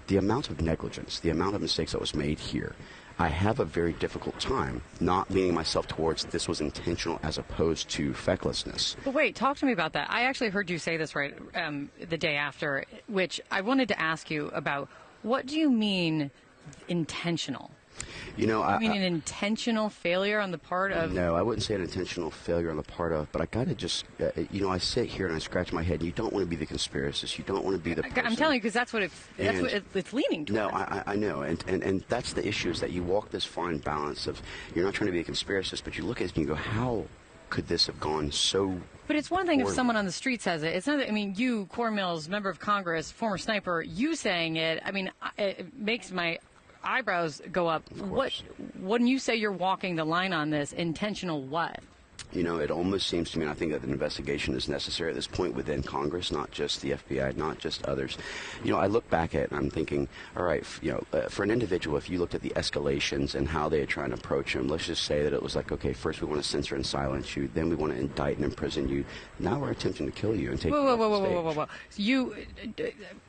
the amount of negligence, the amount of mistakes that was made here, I have a very difficult time not leaning myself towards this was intentional as opposed to fecklessness. But wait, talk to me about that. I actually heard you say this right the day after, which I wanted to ask you about. What do you mean intentional? You know, I mean an intentional failure on the part of... No, I wouldn't say an intentional failure on the part of, but I got to just, you know, I sit here and I scratch my head. You don't want to be the conspiracist. You don't want to be the person. I'm telling you, because that's what it's leaning towards. No, I know, and that's the issue, is that you walk this fine balance of, you're not trying to be a conspiracist, but you look at it and you go, how could this have gone so... But it's one thing if someone on the street says it. It's not. I mean, you, Cory Mills, member of Congress, former sniper, you saying it. I mean, it makes my eyebrows go up. When you say you're walking the line on this, intentional what? You know, it almost seems to me, and I think that an investigation is necessary at this point within Congress, not just the FBI, not just others. You know, I look back at it and I'm thinking, all right, you know, for an individual, if you looked at the escalations and how they are trying to approach him, let's just say that it was like, okay, first we want to censor and silence you, then we want to indict and imprison you. Now we're attempting to kill you and take you off the stage. Whoa. So you,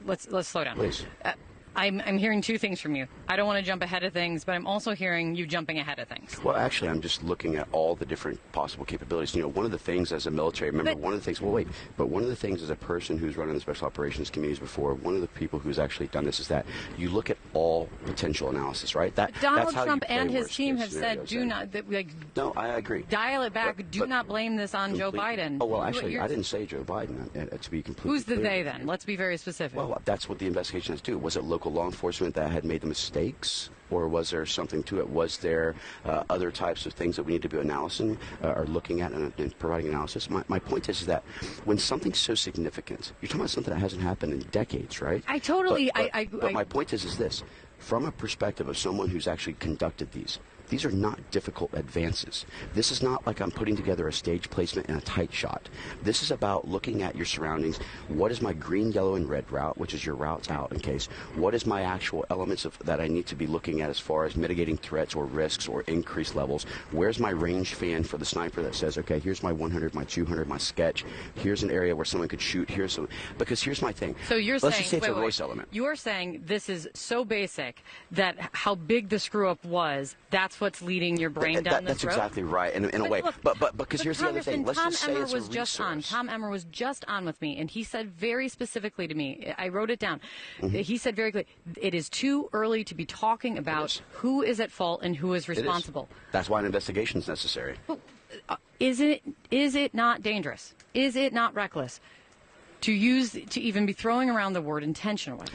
let's slow down. Please. I'm hearing two things from you. I don't want to jump ahead of things, but I'm also hearing you jumping ahead of things. Well, actually, I'm just looking at all the different possible capabilities. You know, one of the things as a military member, one of the things as a person who's run in the special operations communities before, one of the people who's actually done this is that you look at all potential analysis, right? Donald Trump and his team have said, do not, no, I agree. Dial it back. Do not blame this on Joe Biden. Oh, well, actually, I didn't say Joe Biden, to be completely Who's the clear. they then? Let's be very specific. Well, that's what the investigation has to do. Was it local law enforcement that had made the mistakes, or was there something to it? Was there other types of things that we need to be analyzing or looking at and providing analysis? My point is that when something's so significant, you're talking about something that hasn't happened in decades, right? I totally... But my point is this. From a perspective of someone who's actually conducted these are not difficult advances. This is not like I'm putting together a stage placement and a tight shot. This is about looking at your surroundings. What is my green, yellow, and red route, which is your routes out in case? What is my actual elements that I need to be looking at as far as mitigating threats or risks or increased levels? Where's my range fan for the sniper that says, okay, here's my 100, my 200, my sketch. Here's an area where someone could shoot. Because here's my thing. So you're Let's saying, just say it's a Royce element. You're saying this is so basic that how big the screw-up was, that's what's leading your brain down this road? That's exactly right, in a way. But because here's the other thing. Let's just say it's a resource. Tom Emmer was just on with me, and he said very specifically to me, I wrote it down, he said very clearly, it is too early to be talking about who is at fault and who is responsible. That's why an investigation is necessary. Well, is it not dangerous? Is it not reckless to even be throwing around the word intentionally?